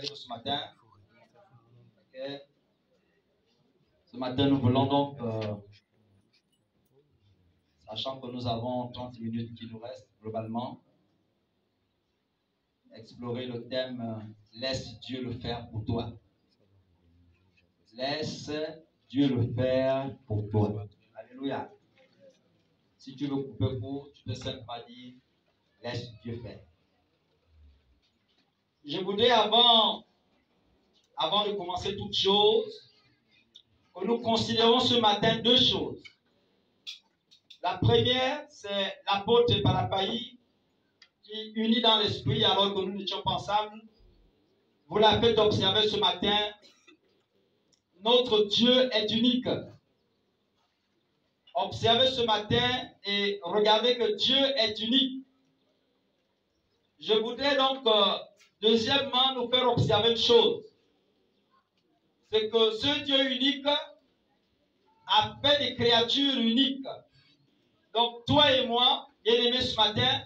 livre ce matin. Okay. Ce matin, nous voulons donc, sachant que nous avons 30 minutes qui nous restent globalement, explorer le thème « Laisse Dieu le faire pour toi ». Laisse Dieu le faire pour toi. Alléluia. Si tu veux couper court, tu peux simplement dire « Laisse Dieu faire ». Je voudrais, avant de commencer toute chose, que nous considérons ce matin deux choses. La première, c'est l'apôtre Parapaï qui, uni dans l'esprit alors que nous n'étions pas ensemble, vous l'avez observé ce matin, notre Dieu est unique. Observez ce matin et regardez que Dieu est unique. Je voudrais donc, deuxièmement, nous faire observer une chose. C'est que ce Dieu unique a fait des créatures uniques. Donc, toi et moi, bien-aimés ce matin,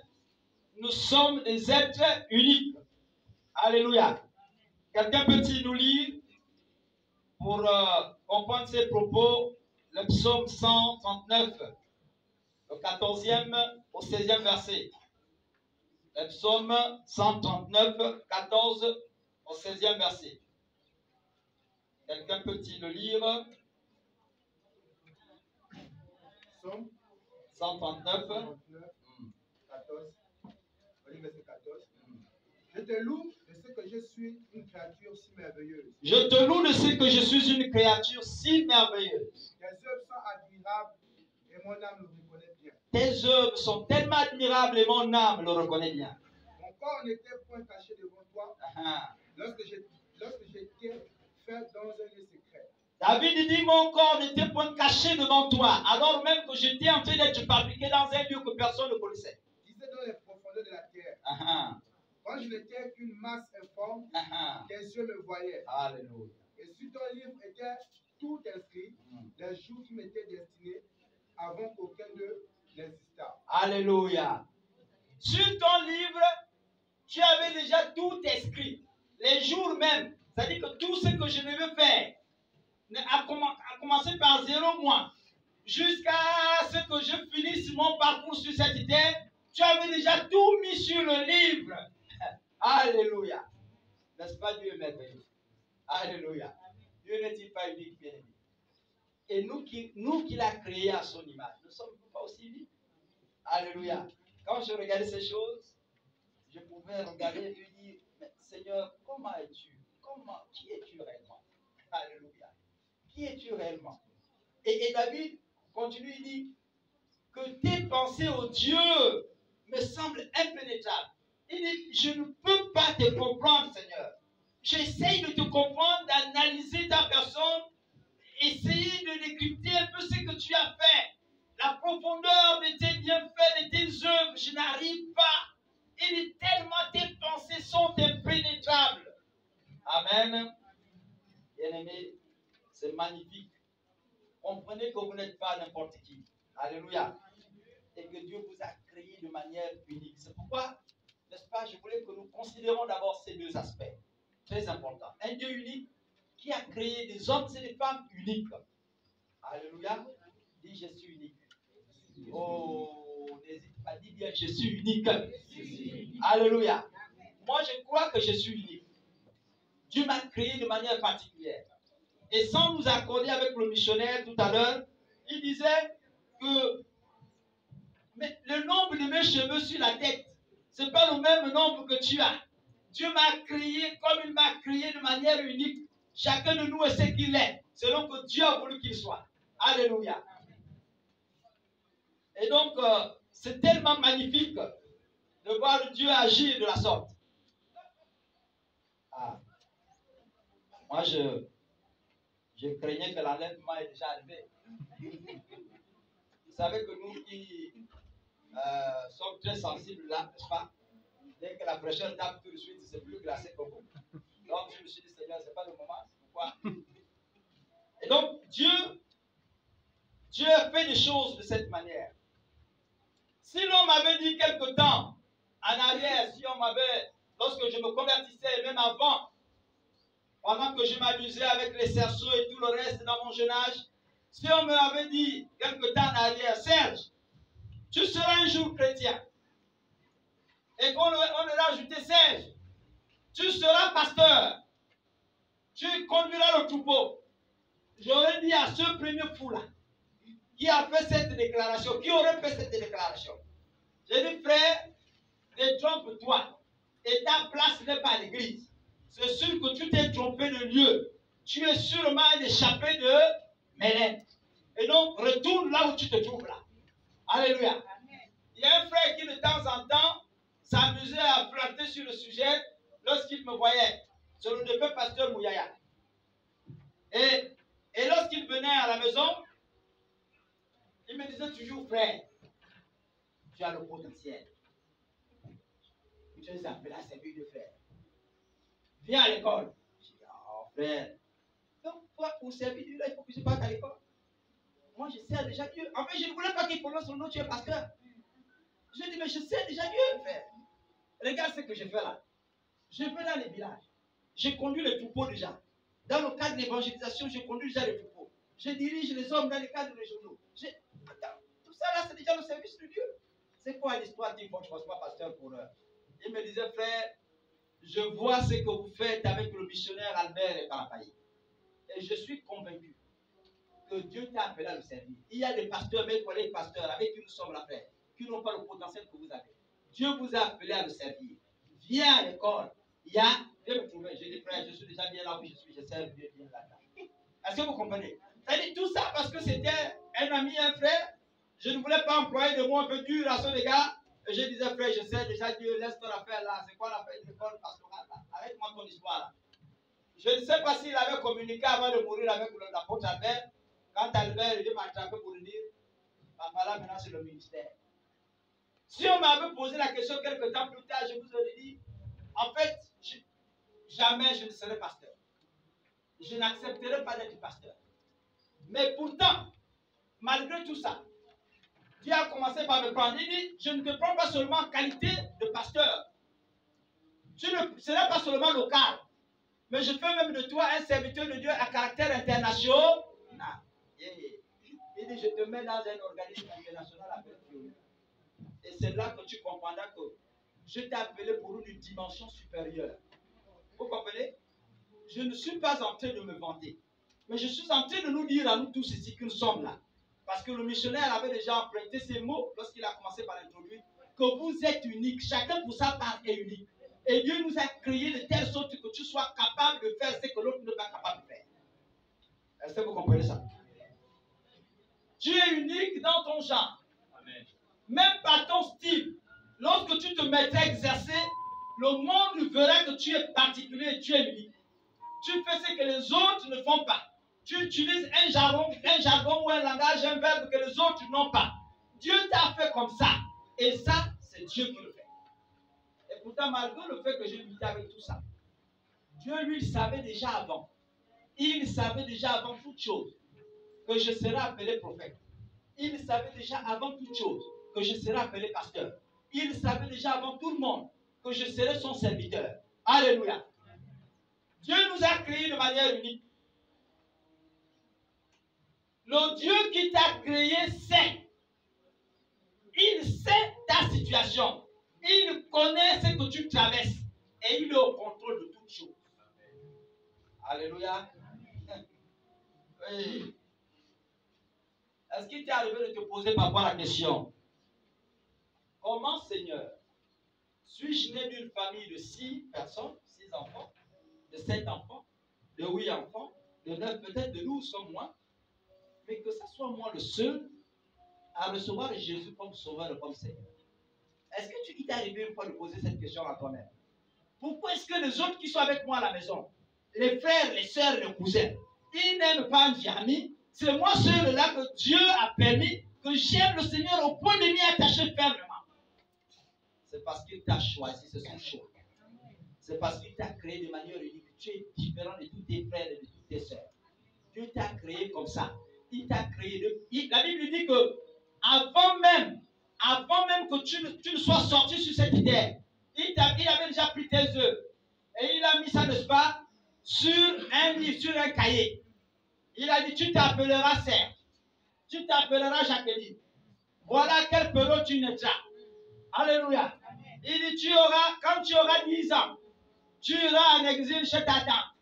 nous sommes des êtres uniques. Alléluia. Quelqu'un peut-il nous lire pour comprendre ces propos, le psaume 139, le 14e au 16e verset. Le psaume 139, 14 au 16e verset. Quelqu'un peut-il le lire? Psaume 139, 14. Verset 14. Je te loue de ce que je suis une créature si merveilleuse. Je te loue de ce que je suis une créature si merveilleuse. Tes œuvres sont admirables et mon âme le reconnaît bien. Tes œuvres sont tellement admirables et mon âme le reconnaît bien. Mon corps n'était point caché devant toi lorsque j'étais fait dans un lieu secret. David dit, mon corps n'était point caché devant toi, alors même que j'étais en train d'être fabriqué dans un lieu que personne ne connaissait. Disais dans les profondeurs de la terre. Quand je n'étais qu'une masse informe, tes yeux me voyaient. Alléluia. Et sur ton livre était tout inscrit, les jours qui m'étaient destinés, avant qu'aucun d'eux n'existât. Alléluia. Sur ton livre, tu avais déjà tout écrit. Les jours même. C'est-à-dire que tout ce que je devais faire, à commencer par 0 mois, jusqu'à ce que je finisse mon parcours sur cette terre, tu avais déjà tout mis sur le livre. Alléluia. N'est-ce pas, Dieu est merveilleux? Alléluia. Dieu n'est-il pas unique, bien aimé? Et nous qui l'a créé à son image, ne sommes pas aussi uniques? Alléluia. Quand je regardais ces choses, je pouvais regarder et lui dire, mais Seigneur, comment es-tu? Qui es-tu réellement? Alléluia. Qui es-tu réellement? Et David continue, il dit que tes pensées, ô Dieu, me semblent impénétrables. Il dit, je ne peux pas te comprendre, Seigneur. J'essaye de te comprendre, d'analyser ta personne, essayer de décrypter un peu ce que tu as fait. La profondeur de tes bienfaits, de tes œuvres, je n'arrive pas. Il dit tellement tes pensées sont impénétrables. Amen. Bien-aimés, c'est magnifique. Comprenez que vous n'êtes pas n'importe qui. Alléluia. Et que Dieu vous a créé de manière unique. C'est pourquoi, n'est-ce pas, je voulais que nous considérons d'abord ces deux aspects. Très importants. Un Dieu unique qui a créé des hommes et des femmes uniques. Alléluia. Dis, je suis unique. Oh, n'hésite pas, dis bien, je suis unique. Alléluia. Moi, je crois que je suis unique. Dieu m'a créé de manière particulière. Et sans nous accorder avec le missionnaire tout à l'heure, il disait que mais le nombre de mes cheveux sur la tête, ce n'est pas le même nombre que tu as. Dieu m'a créé comme il m'a créé de manière unique. Chacun de nous est ce qu'il est, selon que Dieu a voulu qu'il soit. Alléluia. Et donc, c'est tellement magnifique de voir Dieu agir de la sorte. Moi, je craignais que l'enlèvement est déjà arrivé. Vous savez que nous qui sommes très sensibles là, n'est-ce pas? Dès que la fraîcheur tape tout de suite, c'est plus glacé que vous. Donc, je me suis dit, Seigneur, ce n'est pas le moment. Pourquoi? Et donc, Dieu fait des choses de cette manière. Si l'on m'avait dit quelque temps en arrière, si on m'avait, lorsque je me convertissais, même avant, pendant que je m'amusais avec les cerceaux et tout le reste dans mon jeune âge, si on me avait dit quelque temps en arrière, Serge, tu seras un jour chrétien, et qu'on aurait ajouté Serge, tu seras pasteur, tu conduiras le troupeau, j'aurais dit à ce premier fou-là, qui a fait cette déclaration, qui aurait fait cette déclaration, j'ai dit, frère, détrompe-toi, et ta place n'est pas à l'église. C'est sûr que tu t'es trompé de lieu. Tu es sûrement un échappé de Mélène. Et donc, retourne là où tu te trouves là. Alléluia. Amen. Il y a un frère qui de temps en temps s'amusait à flirter sur le sujet lorsqu'il me voyait. C'est le neveu pasteur Mouyaya. Et lorsqu'il venait à la maison, il me disait toujours, frère, tu as le potentiel. Tu es appelé à servir de frère. Viens à l'école. Je dis, oh frère, donc toi, pour servir Dieu, là, il faut que je parte à l'école. Moi, je sais déjà Dieu. En fait, je ne voulais pas qu'il prononce son nom, tu es pasteur. Je dis, mais je sais déjà Dieu, frère. Regarde ce que je fais là. Je vais dans les villages. Je conduis les troupeaux déjà. Dans le cadre de l'évangélisation, je conduis déjà les troupeaux. Je dirige les hommes dans les cadres régionaux. Attends, tout ça là, c'est déjà le service de Dieu. C'est quoi l'histoire qu'il faut que je ne fasse pas pasteur pour eux? Il me disait, frère, je vois ce que vous faites avec le missionnaire Albert et Parapaï. Et je suis convaincu que Dieu t'a appelé à le servir. Il y a des pasteurs, mes collègues pasteurs, avec qui nous sommes là, frère, qui n'ont pas le potentiel que vous avez. Dieu vous a appelé à le servir. Viens à l'école. Viens me trouver. Je dis, frère, je suis déjà bien là où je suis, je sers Dieu bien là-dedans. Est-ce que vous comprenez? C'est-à-dire tout ça parce que c'était un ami, un frère. Je ne voulais pas employer de mots un peu durs à son égard. Et je disais, frère, je sais déjà Dieu, laisse ton affaire là. C'est quoi l'affaire de l'école pastorale là? Arrête-moi ton histoire là. Je ne sais pas s'il avait communiqué avant de mourir avec l'apôtre Albert. Quand Albert est m'a attrapé pour lui dire, papa là maintenant c'est le ministère. Si on m'avait posé la question quelques temps plus tard, je vous aurais dit, en fait, jamais je ne serai pasteur. Je n'accepterai pas d'être pasteur. Mais pourtant, malgré tout ça, Dieu a commencé par me prendre. Il dit, je ne te prends pas seulement en qualité de pasteur. Tu ne seras pas seulement local. Mais je fais même de toi un serviteur de Dieu à caractère international. Il dit, je te mets dans un organisme international appelé Dieu. Et c'est là que tu comprendras que je t'ai appelé pour une dimension supérieure. Vous comprenez? Je ne suis pas en train de me vanter. Mais je suis en train de nous dire à nous tous ici que nous sommes là. Parce que le missionnaire avait déjà emprunté ces mots lorsqu'il a commencé par introduire que vous êtes unique. Chacun pour sa part est unique. Et Dieu nous a créés de telle sorte que tu sois capable de faire ce que l'autre n'est pas capable de faire. Est-ce que vous comprenez ça? Tu es unique dans ton genre. Amen. Même par ton style. Lorsque tu te mettrais à exercer, le monde verra que tu es particulier et tu es unique. Tu fais ce que les autres ne font pas. Tu utilises un jargon ou un langage, un verbe que les autres n'ont pas. Dieu t'a fait comme ça. Et ça, c'est Dieu qui le fait. Et pourtant, malgré le fait que j'ai lutté avec tout ça, Dieu, lui, savait déjà avant. Il savait déjà avant toute chose que je serais appelé prophète. Il savait déjà avant toute chose que je serais appelé pasteur. Il savait déjà avant tout le monde que je serais son serviteur. Alléluia. Dieu nous a créés de manière unique. Le Dieu qui t'a créé sait. Il sait ta situation. Il connaît ce que tu traverses. Et il est au contrôle de toutes choses. Alléluia. Oui. Est-ce qu'il t'est arrivé de te poser parfois la question? Comment, Seigneur, suis-je né d'une famille de 6 personnes, 6 enfants, de 7 enfants, de 8 enfants, de 9, peut-être de 12 comme moi, mais que ce soit moi le seul à recevoir Jésus comme sauveur et comme Seigneur? Est-ce que tu t'es arrivé une fois de poser cette question à toi-même? Pourquoi est-ce que les autres qui sont avec moi à la maison, les frères, les sœurs, les cousins, ils n'aiment pas Ndiami? C'est moi seul là que Dieu a permis que j'aime le Seigneur au point de m'y attacher fermement. C'est parce qu'il t'a choisi, c'est son choix. C'est parce qu'il t'a créé de manière unique. Tu es différent de tous tes frères et de toutes tes sœurs. Dieu t'a créé comme ça. Il t'a créé la Bible dit que avant même que tu ne sois sorti sur cette terre, il avait déjà pris tes œufs. Et il a mis ça, n'est-ce pas, sur un livre, sur un cahier. Il a dit, tu t'appelleras Serge. Tu t'appelleras Jacqueline. Voilà quel pelot tu naîtras. Alléluia. Il dit, quand tu auras 10 ans, tu iras en exil chez ta tante.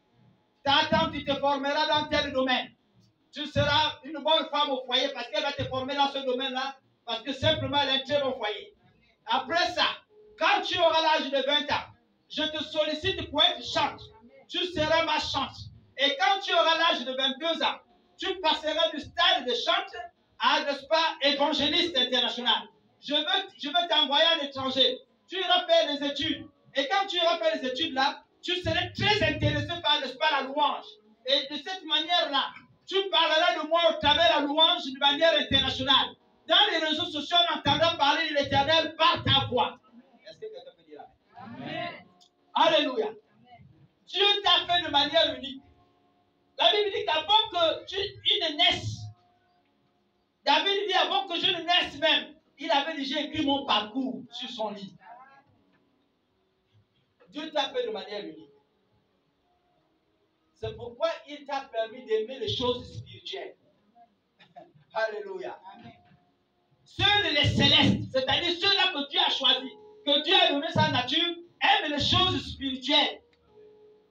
Ta tante, tu te formeras dans tel domaine. Tu seras une bonne femme au foyer parce qu'elle va te former dans ce domaine-là, parce que simplement elle est un très bon foyer. Après ça, quand tu auras l'âge de 20 ans, je te sollicite pour être chante. Tu seras ma chante. Et quand tu auras l'âge de 22 ans, tu passeras du stade de chante à, n'est-ce pas, évangéliste international. Je veux t'envoyer à l'étranger. Tu iras faire des études. Et quand tu iras faire les études là, tu serais très intéressé par, n'est-ce pas, la louange. Et de cette manière-là, tu parleras de moi au travers de la louange de manière internationale. Dans les réseaux sociaux, en entendant parler de l'Éternel par ta voix. Est-ce que quelqu'un peut dire amen? Alléluia. Dieu t'a fait de manière unique. La Bible dit qu'avant que tu ne naisses, David dit avant que je ne naisse même, il avait déjà écrit mon parcours sur son livre. Dieu t'a fait de manière unique. C'est pourquoi il t'a permis d'aimer les choses spirituelles. Alléluia. Ceux les célestes, c'est-à-dire ceux-là que Dieu a choisis, que Dieu a donné sa nature, aiment les choses spirituelles.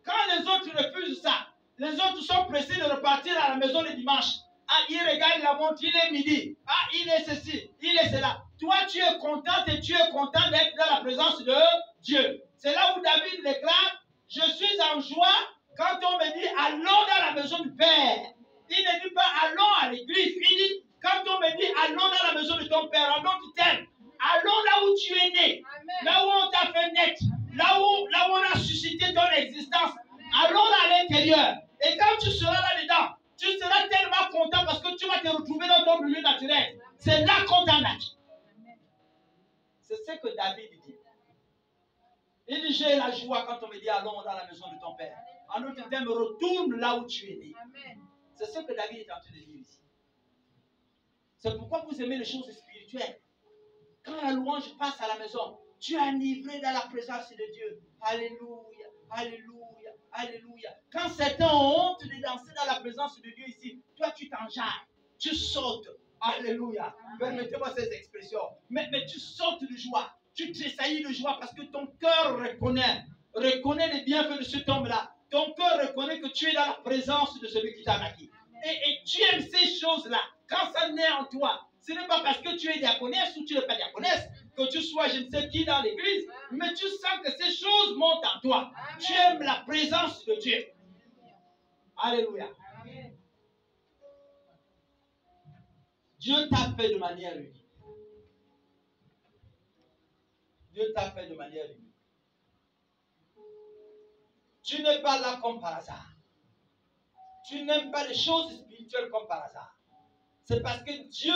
Quand les autres refusent ça, les autres sont pressés de repartir à la maison le dimanche. Ah, ils regardent la montre, il est midi. Ah, il est ceci, il est cela. Toi, tu es content et tu es content d'être dans la présence de Dieu. C'est là où David déclare, je suis en joie quand on me dit, allons dans la maison du Père. Il ne dit pas, allons à l'église. Il dit, quand on me dit, allons dans la maison de ton Père, allons qui t'aime. Allons là où tu es né. Amen. Là où on t'a fait naître. Là où on a suscité ton existence. Allons là à l'intérieur. Et quand tu seras là-dedans, tu seras tellement content parce que tu vas te retrouver dans ton milieu naturel. C'est là qu'on t'en a. C'est ce que David dit. Il dit, j'ai la joie quand on me dit, allons dans la maison de ton Père. En d'autres termes, retourne là où tu es né. C'est ce que David est en train de dire ici. C'est pourquoi vous aimez les choses spirituelles. Quand la louange passe à la maison, tu es enivré dans la présence de Dieu. Alléluia, alléluia, alléluia. Quand certains ont honte de danser dans la présence de Dieu ici, toi tu t'enjailles, tu sautes. Alléluia. Permettez-moi ces expressions. Mais tu sautes de joie. Tu tressaillis de joie parce que ton cœur reconnaît les bienfaits de cet homme-là. Ton cœur reconnaît que tu es dans la présence de celui qui t'a acquis. Et tu aimes ces choses-là. Quand ça naît en toi, ce n'est pas parce que tu es diaconesse ou tu n'es pas diaconesse, que tu sois je ne sais qui dans l'église, mais tu sens que ces choses montent en toi. Amen. Tu aimes la présence de Dieu. Alléluia. Amen. Dieu t'a fait de manière unique. Dieu t'a fait de manière unique. Tu n'es pas là comme par hasard. Tu n'aimes pas les choses spirituelles comme par hasard. C'est parce que Dieu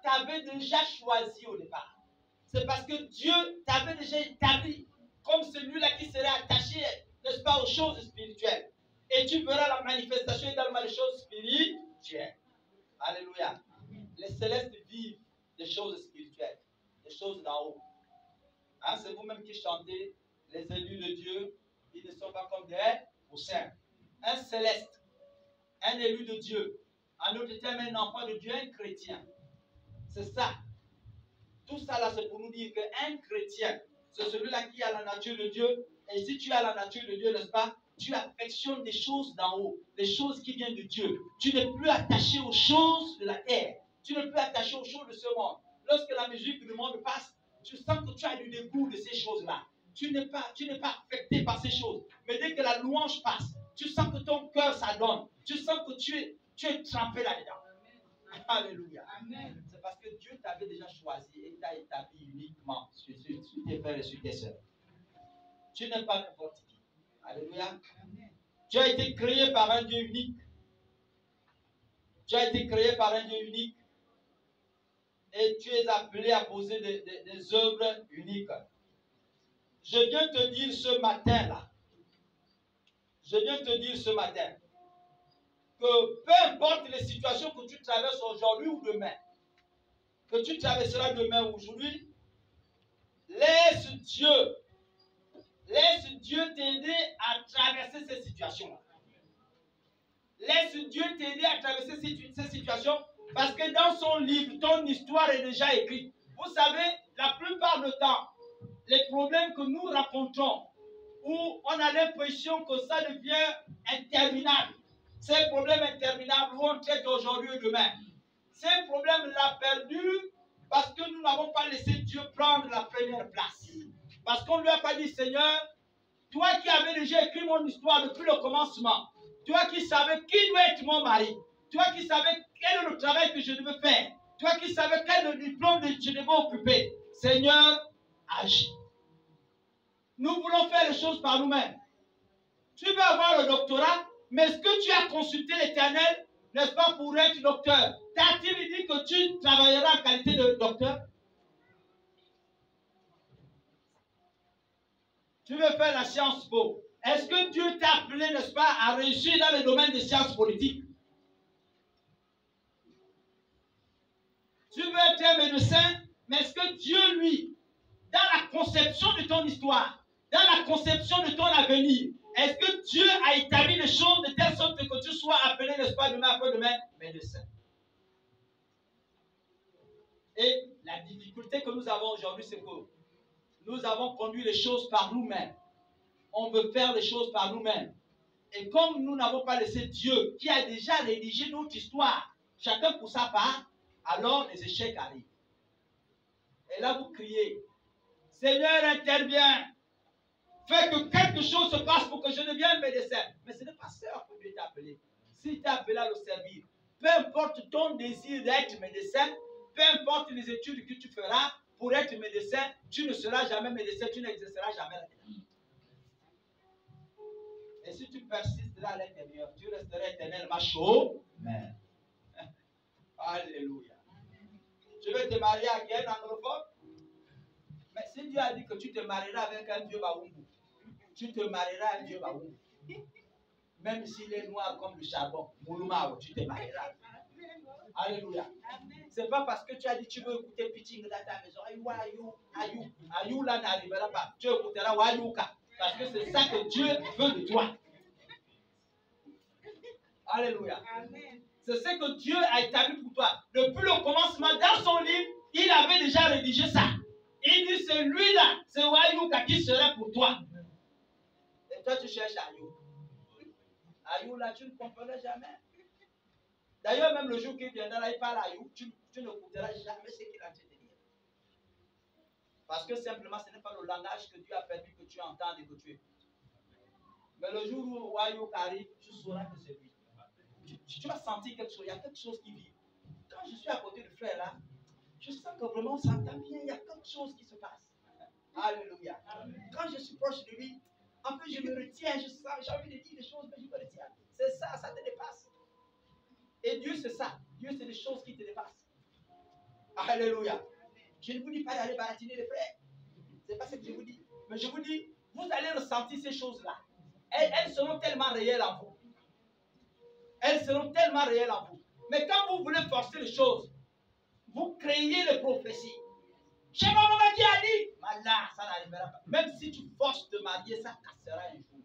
t'avait déjà choisi au départ. C'est parce que Dieu t'avait déjà établi comme celui-là qui serait attaché, n'est-ce pas, aux choses spirituelles. Et tu verras la manifestation également des choses spirituelles. Alléluia. Les célestes vivent des choses spirituelles, des choses d'en haut. Hein, c'est vous-même qui chantez, les élus de Dieu, ils ne sont pas comme des poussins. Un céleste, un élu de Dieu, en d'autres termes, un enfant de Dieu, un chrétien. C'est ça. Tout ça là, c'est pour nous dire qu'un chrétien, c'est celui-là qui a la nature de Dieu. Et si tu as la nature de Dieu, n'est-ce pas, tu affectionnes des choses d'en haut, des choses qui viennent de Dieu. Tu n'es plus attaché aux choses de la terre. Tu n'es plus attaché aux choses de ce monde. Lorsque la musique du monde passe, tu sens que tu as du dégoût de ces choses-là. Tu n'es pas affecté par ces choses. Mais dès que la louange passe, tu sens que ton cœur s'adonne. Tu sens que tu es trempé là-dedans. Alléluia. Amen. C'est parce que Dieu t'avait déjà choisi et t'a établi uniquement sur tes frères et sur tes sœurs. Tu n'es pas n'importe qui. Alléluia. Amen. Tu as été créé par un Dieu unique. Tu as été créé par un Dieu unique. Et tu es appelé à poser des œuvres uniques. Je viens te dire ce matin-là. Que peu importe les situations que tu traverses aujourd'hui ou demain, que tu traverseras demain ou aujourd'hui, laisse Dieu t'aider à traverser ces situations. situation-là. Laisse Dieu t'aider à traverser cette situation parce que dans son livre, ton histoire est déjà écrite. Vous savez, la plupart du temps, les problèmes que nous rencontrons, où on a l'impression que ça devient interminable, ces problèmes interminables où on traite aujourd'hui et demain, ces problèmes l'a perdu parce que nous n'avons pas laissé Dieu prendre la première place. Parce qu'on ne lui a pas dit, Seigneur, toi qui avais déjà écrit mon histoire depuis le commencement, toi qui savais qui doit être mon mari, toi qui savais quel est le travail que je devais faire, toi qui savais quel diplôme je devais occuper, Seigneur, agis. Nous voulons faire les choses par nous-mêmes. Tu veux avoir le doctorat, mais est-ce que tu as consulté l'Éternel, n'est-ce pas, pour être docteur? T'a-t-il dit que tu travailleras en qualité de docteur? Tu veux faire la science po. Est-ce que Dieu t'a appelé, n'est-ce pas, à réussir dans le domaine des sciences politiques? Tu veux être un médecin, mais est-ce que Dieu, lui, dans la conception de ton histoire, dans la conception de ton avenir, est-ce que Dieu a établi les choses de telle sorte que tu sois appelé, n'est-ce pas, demain après-demain, médecin? Et la difficulté que nous avons aujourd'hui, c'est que nous avons conduit les choses par nous-mêmes. On veut faire les choses par nous-mêmes. Et comme nous n'avons pas laissé Dieu, qui a déjà rédigé notre histoire, chacun pour sa part, alors les échecs arrivent. Et là, vous criez, Seigneur, interviens. Fais que quelque chose se passe pour que je devienne médecin. Mais ce n'est pas ça que Dieu t'a appelé. S'il t'a appelé à le servir, peu importe ton désir d'être médecin, peu importe les études que tu feras pour être médecin, tu ne seras jamais médecin, tu n'exerceras jamais là-dedans. Et si tu persistes là à l'intérieur, tu resteras éternellement chaud. Amen. Alléluia. Je vais te marier avec un anglophone. Mais si Dieu a dit que tu te marieras avec un Dieu Baoumou, tu te marieras avec un Dieu Baoumou. Même s'il est noir comme le charbon, Mouloumao, tu te marieras. Alléluia. Ce n'est pas parce que tu as dit que tu veux écouter pitching dans ta maison. Ayou là n'arrivera pas. Tu écouteras Wayouka. Parce que c'est ça que Dieu veut de toi. Alléluia. C'est ce que Dieu a établi pour toi. Depuis le commencement, dans son livre, il avait déjà rédigé ça. Il dit, celui-là, c'est Wayouka qui sera pour toi. Et toi, tu cherches Ayou. Ayou, là, tu ne comprendras jamais. D'ailleurs, même le jour qu'il viendra là, il parle Ayou, tu n'écouteras jamais ce qu'il a dit de dire. Parce que simplement, ce n'est pas le langage que Dieu a permis que tu entendes et que tu écoutes. Mais le jour où Wayou arrive, tu sauras que c'est lui. Tu vas sentir quelque chose, il y a quelque chose qui vit. Quand je suis à côté du frère là, je sens que vraiment on s'entend bien, il y a quelque chose qui se passe. Alléluia. Quand je suis proche de lui, en plus je me retiens, j'ai envie de dire des choses, mais je me retiens. C'est ça, ça te dépasse. Et Dieu c'est ça. Dieu c'est des choses qui te dépassent. Alléluia. Je ne vous dis pas d'aller baratiner les frères. Ce n'est pas ce que je vous dis. Mais je vous dis, vous allez ressentir ces choses-là. Elles seront tellement réelles en vous. Elles seront tellement réelles en vous. Mais quand vous voulez forcer les choses, vous créez les prophéties. Chez ma maman qui a dit, là, ça n'arrivera pas. Même si tu forces de marier, ça cassera un jour.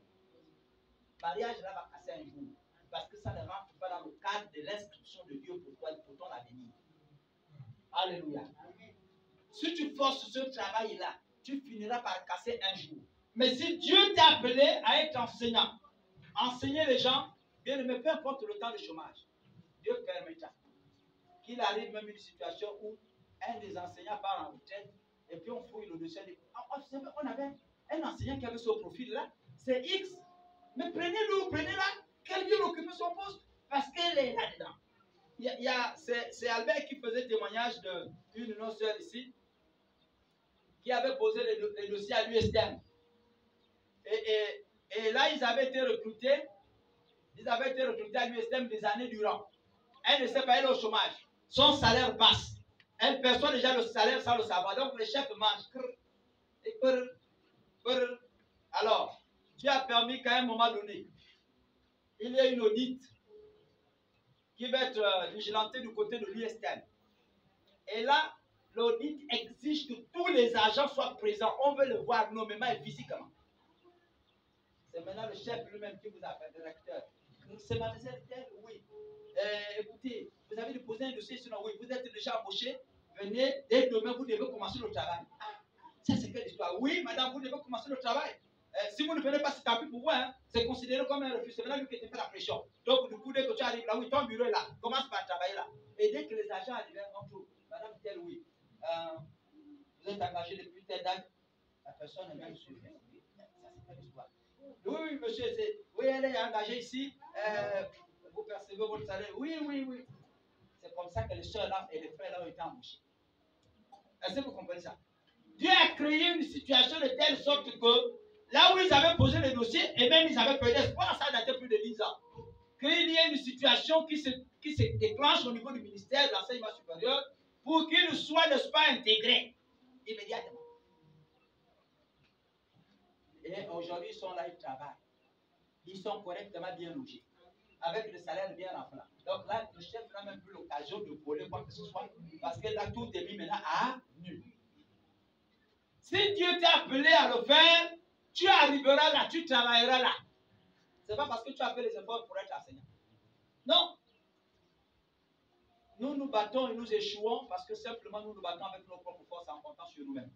Le mariage là va casser un jour. Parce que ça ne rentre pas dans le cadre de l'inscription de Dieu pour toi et pour ton avenir. Alléluia. Si tu forces ce travail-là, tu finiras par casser un jour. Mais si Dieu t'a appelé à être enseignant, enseigner les gens, bien aimé, peu importe le temps de chômage, Dieu permettra qu'il arrive même une situation où un des enseignants part en retraite et puis on fouille le dossier. On avait un enseignant qui avait ce profil-là, c'est X, mais prenez-le, prenez-la, qu'elle vienne occuper son poste parce qu'elle est là-dedans. C'est Albert qui faisait témoignage d'une de nos sœurs ici qui avait posé les dossiers à l'USTM. Et là, ils avaient été recrutés. Ils avaient été recrutés à l'USTM des années durant. Elle ne sait pas, elle est au chômage. Son salaire passe. Elle perçoit déjà le salaire sans le savoir. Donc, les chefs mangent. Alors, Dieu a permis qu'à un moment donné, il y ait une audite qui va être vigilantée du côté de l'USTM. Et là, l'audit exige que tous les agents soient présents. On veut le voir nommément et physiquement. C'est maintenant le chef lui-même qui vous appelle, le directeur. C'est mademoiselle telle, oui. Écoutez, vous avez déposé un dossier sur nous, oui, vous êtes déjà embauché. Venez, dès demain, vous devez commencer le travail. Ah, ça c'est quelle histoire? Oui, madame, vous devez commencer le travail. Si vous ne venez pas, c'est tant pis pour vous, hein. C'est considéré comme un refus. C'est maintenant lui qui te fait la pression. Donc, du coup, dès que tu arrives là, oui, ton bureau est là, commence par travailler là. Et dès que les agents arrivent, on trouve, madame telle, oui, vous êtes engagé depuis telle date, la personne est même suivie. Ça c'est quelle histoire? Oui, oui, monsieur, oui, elle est engagée ici, vous percevez votre salaire. Oui, oui, oui. C'est comme ça que les soeurs là et les frères là ont été embauchés. Est-ce que vous comprenez ça? Dieu a créé une situation de telle sorte que là où ils avaient posé le dossier, et même ils avaient perdu espoir, ça datait plus de 10 ans. Qu'il y ait une situation qui se déclenche au niveau du ministère de l'enseignement supérieur pour qu'ils ne soient pas intégrés immédiatement. Et aujourd'hui, ils sont là, ils travaillent. Ils sont correctement bien logés, avec le salaire bien en plat. Donc là, le chef n'a même plus l'occasion de voler quoi que ce soit, parce que là, tout est mis maintenant à nu. Si Dieu t'a appelé à le faire, tu arriveras là, tu travailleras là. Ce n'est pas parce que tu as fait les efforts pour être enseignant. Non. Nous nous battons et nous échouons parce que simplement nous nous battons avec nos propres forces en comptant sur nous-mêmes.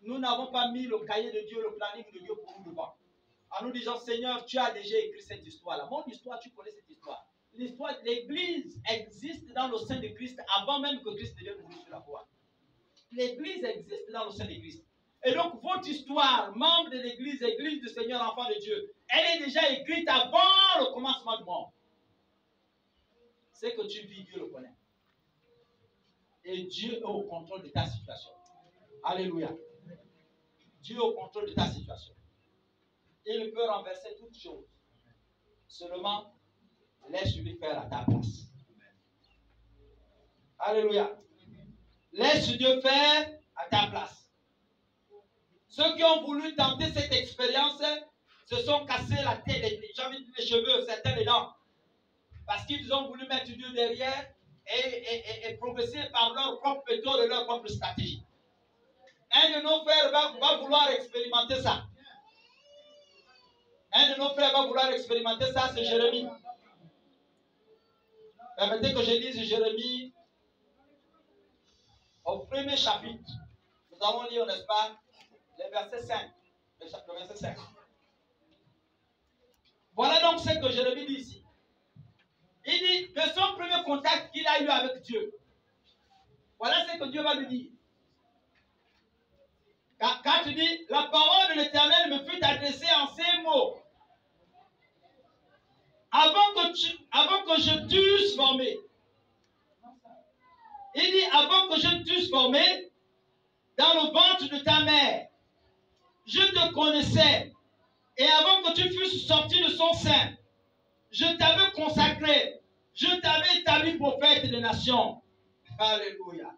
Nous n'avons pas mis le cahier de Dieu, le planning de Dieu pour nous devant. En nous disant, Seigneur, tu as déjà écrit cette histoire-là. Mon histoire, tu connais cette histoire. L'histoire de l'Église existe dans le sein de Christ avant même que Christ ne vienne mourir sur la croix. L'Église existe dans le sein de Christ. Et donc, votre histoire, membre de l'Église, Église du Seigneur, enfant de Dieu, elle est déjà écrite avant le commencement du monde. Ce que tu vis, Dieu le connaît. Et Dieu est au contrôle de ta situation. Alléluia. Dieu est au contrôle de ta situation. Il peut renverser toutes choses. Seulement, laisse-lui faire à ta place. Alléluia. Laisse Dieu faire à ta place. Ceux qui ont voulu tenter cette expérience se sont cassés la tête, les cheveux, certains les dents. Parce qu'ils ont voulu mettre Dieu derrière et progresser par leur propre méthode et leur propre stratégie. Un de nos frères va vouloir expérimenter ça. Un de nos frères va vouloir expérimenter ça, c'est Jérémie. Permettez que je lise Jérémie au premier chapitre. Nous avons lu, n'est-ce pas, le verset 5. Le verset 5. Voilà donc ce que Jérémie dit ici. Il dit de son premier contact qu'il a eu avec Dieu. Voilà ce que Dieu va lui dire. Quand tu dis, la parole de l'Éternel me fut adressée en ces mots. Avant que je t'eusse formé. Il dit, avant que je t'eusse formé, dans le ventre de ta mère, je te connaissais. Et avant que tu fusses sorti de son sein, je t'avais consacré. Je t'avais établi prophète des nations. Alléluia.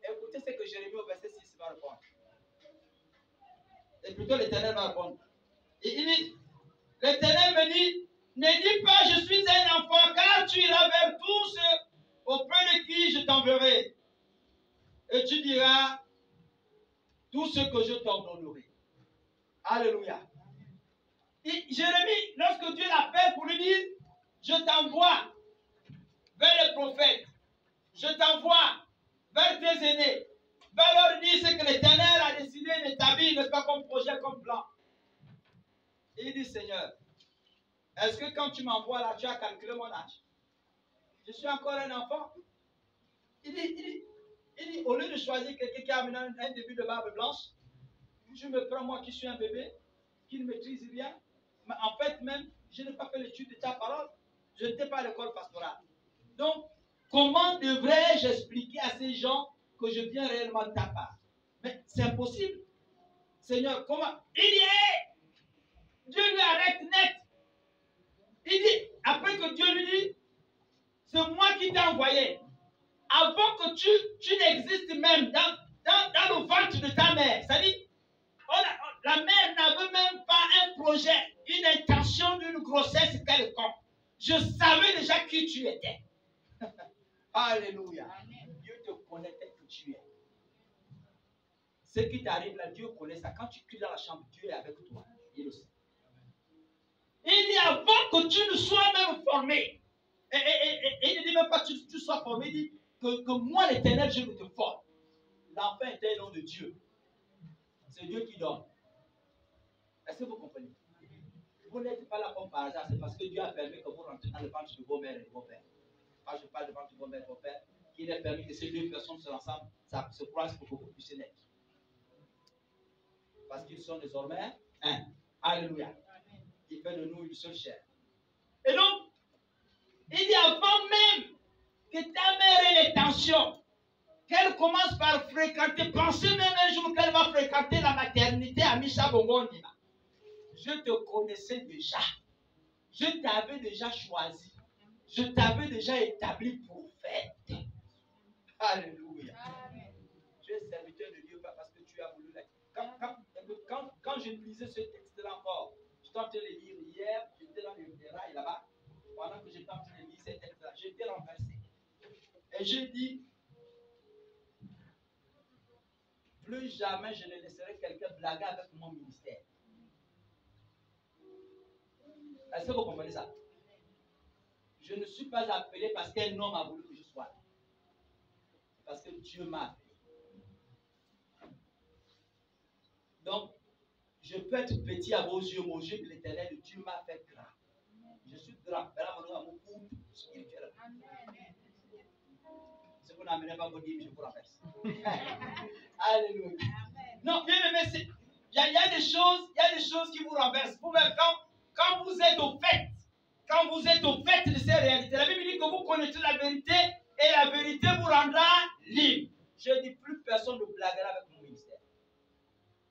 Écoutez ce que Jérémie au verset 6 va répondre. Et plutôt l'Éternel va répondre. Et il dit, l'Éternel me dit, ne dis pas je suis un enfant, car tu iras vers tous auprès de qui je t'enverrai. Et tu diras tout ce que je t'ordonnerai. Alléluia. Et Jérémie, lorsque Dieu l'appelle pour lui dire, je t'envoie vers les prophètes, je t'envoie vers tes aînés, va leur dire ce que l'Éternel a décidé d'établir, n'est-ce pas, comme projet, comme plan. Et il dit, Seigneur, est-ce que quand tu m'envoies là, tu as calculé mon âge? Je suis encore un enfant. Il dit, au lieu de choisir quelqu'un qui a un début de barbe blanche, je me prends moi qui suis un bébé, qui ne maîtrise rien. Mais en fait même, je n'ai pas fait l'étude de ta parole. Je n'étais pas à l'école pastorale. Donc, comment devrais-je expliquer à ces gens que je viens réellement de ta part? Mais c'est impossible. Seigneur, comment? Il dit, hey! Dieu lui arrête net. Il dit, après que Dieu lui dit, c'est moi qui t'ai envoyé. Avant que tu n'existes même dans le ventre de ta mère. C'est-à-dire, la mère n'avait même pas un projet, une intention d'une grossesse quelconque. Je savais déjà qui tu étais. Alléluia. Dieu te connaît tel que tu es. Ce qui t'arrive là, Dieu connaît ça. Quand tu cries dans la chambre, Dieu est avec toi. Il le sait. tu ne sois même formé. Et il ne dit même pas que tu sois formé, il dit que moi, l'Éternel, je te forme. L'enfant est un nom de Dieu. C'est Dieu qui donne. Est-ce que vous comprenez? Vous n'êtes pas là comme par hasard, c'est parce que Dieu a permis que vous rentrez dans le ventre de vos mères et de vos pères. Quand je parle de ventre de vos mères et de vos pères, qu'il a permis que ces deux personnes soient ensemble, ça se croise pour que vous puissiez naître. Parce qu'ils sont désormais un. Alléluia. Il fait de nous une seule chair. Et donc, il dit avant même que ta mère ait les tensions, qu'elle commence par fréquenter, pensez même un jour qu'elle va fréquenter la maternité à Misha Bongondima. Je te connaissais déjà. Je t'avais déjà choisi. Je t'avais déjà établi prophète. Alléluia. Tu es serviteur de Dieu pas parce que tu as voulu l'être. Quand je lisais ce texte-là encore, j'étais en train de le lire hier, j'étais dans les rails là-bas, pendant que j'étais en train de lire ce texte-là, j'étais renversé. Et j'ai dit, plus jamais je ne laisserai quelqu'un blaguer avec mon ministère. Est-ce que vous comprenez ça? Je ne suis pas appelé parce qu'un homme a voulu que je sois là. Parce que Dieu m'a appelé. Donc, je peux être petit à vos yeux, mon Dieu de l'Éternel, Dieu m'a fait grand. Je suis grand. Si vous n'amenez pas vos dîmes, je vous renverse. Alléluia. Non, bien aimé, il y a des choses qui vous renversent. Vous-même, quand vous êtes au fait, de ces réalités, la Bible dit que vous connaissez la vérité et la vérité vous rendra libre. Je dis plus personne ne blaguera avec mon ministère.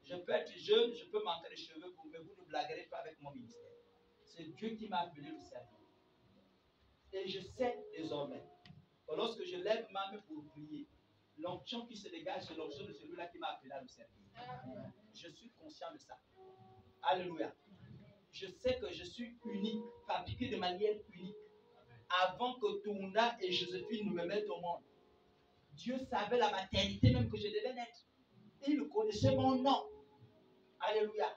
Je peux être jeune, je peux manquer les cheveux, mais vous ne blaguerez pas avec mon ministère. C'est Dieu qui m'a appelé le servir. Et je sais désormais que lorsque je lève ma main pour prier, l'onction qui se dégage, c'est l'onction de celui-là qui m'a appelé à le servir. Je suis conscient de ça. Alléluia. Je sais que je suis unique, fabriqué de manière unique. Avant que Tounda et Joséphine ne me mettent au monde, Dieu savait la maternité même que je devais naître. Il connaissait mon nom. Alléluia.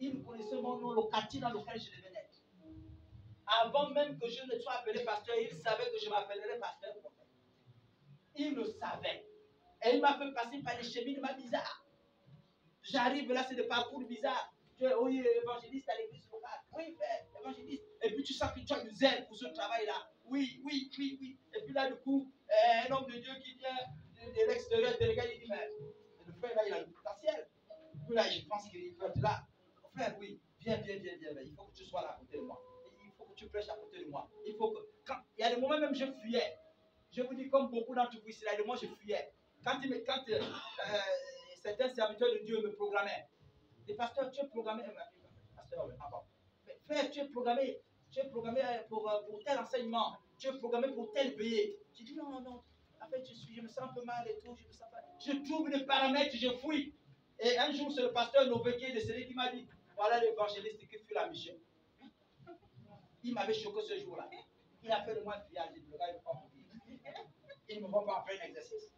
Il connaissait mon nom, le quartier dans lequel je devais naître. Avant même que je ne sois appelé pasteur, il savait que je m'appellerais pasteur. Il le savait. Et il m'a fait passer par des cheminements bizarres. J'arrive là, c'est des parcours bizarres. Tu es, oui, évangéliste à l'église locale. Oui, frère, évangéliste. Et puis tu sens que tu as du zèle pour ce travail-là. Oui. Et puis là, du coup, un homme de Dieu qui vient de l'extérieur, te regarde, il dit, mais le frère là, il a le potentiel. Puis là, je pense qu'il peut être là. Frère, oui, viens. Il faut que tu sois là à côté de moi. Il faut que tu prêches à côté de moi. Il faut que. Il y a des moments même, je fuyais. Je vous dis, comme beaucoup d'entre vous ici, là, des moments, je fuyais. Quand certains serviteurs de Dieu me programmaient, les pasteurs, tu es programmé. Pasteur, mais frère, tu es programmé pour tel enseignement. Tu es programmé pour tel veillée. J'ai dit non. En fait, je me sens un peu mal et tout. Je trouve des paramètres, je fouille. Et un jour, c'est le pasteur Nové qui est décédé qui m'a dit voilà l'évangéliste qui fut la mission. Il m'avait choqué ce jour-là. Il a fait de moi fiable. Le gars, il ne va pas mourir. Il ne me va pas faire un exercice.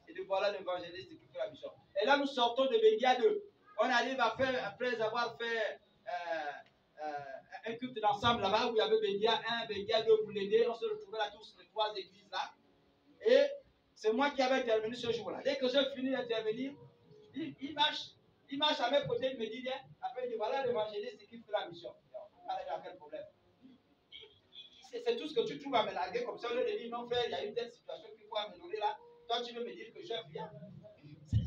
Il dit voilà l'évangéliste qui fait la mission. Et là, nous sortons de Bendia 2. On arrive à faire, après avoir fait un culte d'ensemble là-bas où il y avait Bendia 1, Bendia 2 pour l'aider. On se retrouvait là tous, les trois églises là. Et c'est moi qui avais intervenu ce jour-là. Dès que j'ai fini d'intervenir, il marche à mes côtés, il me dit bien. Après, il dit voilà l'évangéliste qui fait la mission. Alors, il y a quel problème? C'est tout ce que tu trouves à me larguer comme ça. Je lui dis non, frère, il y a une telle situation qu'il faut améliorer là. Toi, tu veux me dire que je viens.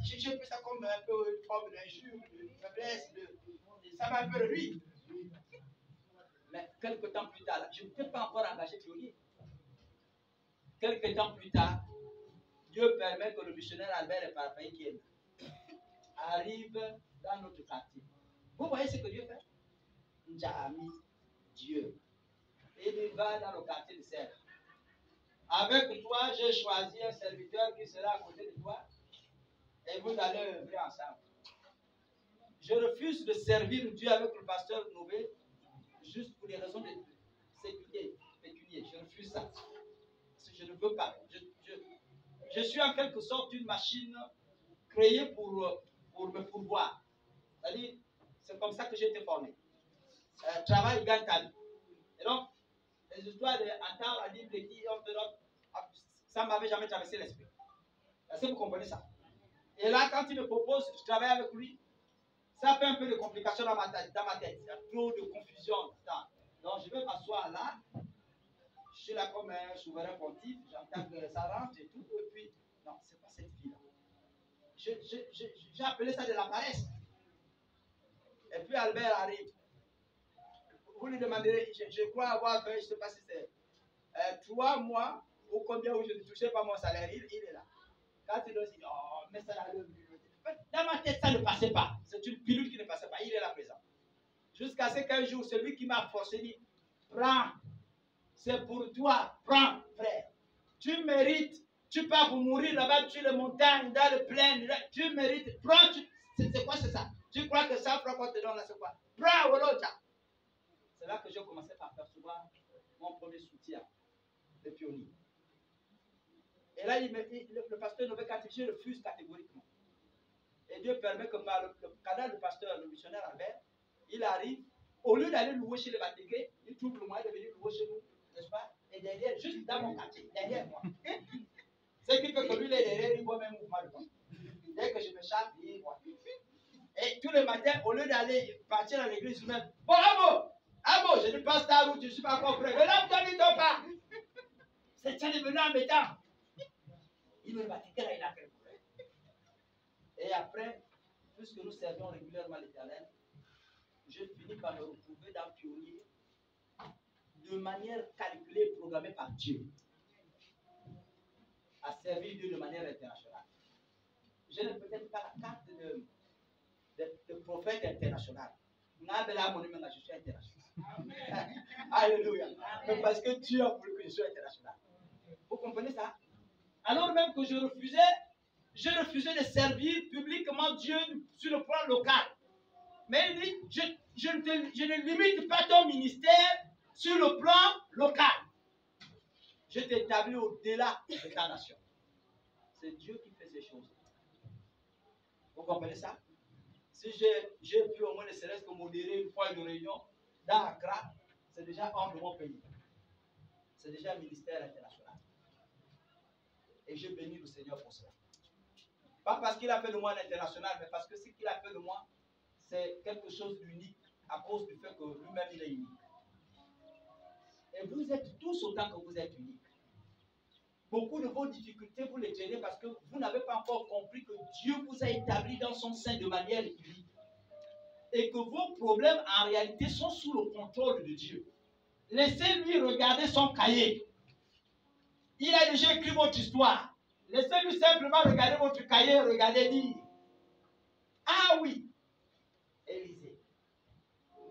J'ai pris ça comme un peu une forme d'injure, de faiblesse. Ça m'a un peu réduit. Mais quelques temps plus tard, là, je ne peux pas encore engager Théorie. Quelques temps plus tard, Dieu permet que le missionnaire Albert Eparpay qui est là arrive dans notre quartier. Vous voyez ce que Dieu fait? Njami, Dieu. Il va dans le quartier de Serre. Avec toi, j'ai choisi un serviteur qui sera à côté de toi et vous allez œuvrer ensemble. Je refuse de servir Dieu avec le pasteur Nové juste pour des raisons de sécurité pécuniaire. Je refuse ça. Parce que je ne veux pas. Je suis en quelque sorte une machine créée pour me pourvoir. C'est-à-dire, c'est comme ça que j'ai été formé. Travail, gagne ta vie. Et donc, les histoires de attends la Bible qui on te donne, ça ne m'avait jamais traversé l'esprit. Est-ce que vous comprenez ça? Et là, quand il me propose, je travaille avec lui, ça fait un peu de complications dans ma tête. Il y a trop de confusion. Donc, je vais m'asseoir là. Je suis là comme un souverain pontife. J'entends que ça rentre et tout. Et puis, non, ce n'est pas cette vie-là. J'ai appelé ça de la paresse. Et puis, Albert arrive. Vous lui demanderez, je crois avoir fait, je ne sais pas si c'est 3 mois ou combien où je ne touchais pas mon salaire. Il est là. Quand il doit dire, oh, mais ça là, dans ma tête, ça ne passait pas. C'est une pilule qui ne passait pas. Il est là présent. Jusqu'à ce qu'un jour, celui qui m'a forcé dit, prends, c'est pour toi, prends, frère. Tu mérites, tu pars pour mourir là-bas sur les montagnes, dans le plaines, tu mérites, prends, c'est quoi c'est ça? Tu crois que ça, prends qu'on te donne là, c'est quoi? Prends, Woloja. C'est là que j'ai commencé par percevoir mon premier soutien, le pionnier. Et là, le pasteur ne veut qu'activer, je refuse catégoriquement. Et Dieu permet que par le canal du pasteur, le missionnaire Albert, il arrive, au lieu d'aller louer chez les Vatiqués, il trouve le moyen de venir louer chez nous, n'est-ce pas? Et derrière, juste dans mon quartier, derrière moi. Ce qui fait que lui, il est derrière, il voit même mouvement de moi. Dès que je me chape, il voit. Et tous les matins, au lieu d'aller partir à l'église, je me dis, bon, Amo, je ne passe ta route, je ne suis pas encore prêt. Mais là, toi, ne t'en pas. C'est ça devenu embêtant. Il me Vatiqué, là, il a fait. Et après, puisque nous servons régulièrement l'Éternel, je finis par me retrouver dans Pionnier de manière calculée et programmée par Dieu à servir Dieu de manière internationale. Je n'ai peut-être pas la carte de prophète international. Je suis international. Alléluia. Mais parce que Dieu a voulu que je sois international. Vous comprenez ça? Alors même que je refusais de servir publiquement Dieu sur le plan local. Mais il dit, je ne limite pas ton ministère sur le plan local. Je t'établis au-delà de ta nation. C'est Dieu qui fait ces choses. Vous comprenez ça? Si j'ai pu au moins ne serait-ce que modérer une fois une réunion dans Accra, c'est déjà hors de mon pays. C'est déjà un ministère international. Et je bénis le Seigneur pour cela. Pas parce qu'il a fait de moi un international, mais parce que ce qu'il a fait de moi, c'est quelque chose d'unique à cause du fait que lui-même il est unique. Et vous êtes tous autant que vous êtes uniques. Beaucoup de vos difficultés, vous les gênez parce que vous n'avez pas encore compris que Dieu vous a établi dans son sein de manière unique. Et que vos problèmes, en réalité, sont sous le contrôle de Dieu. Laissez-lui regarder son cahier. Il a déjà écrit votre histoire. Laissez-lui simplement regarder votre cahier, regardez, dire. Ah oui, Élisée,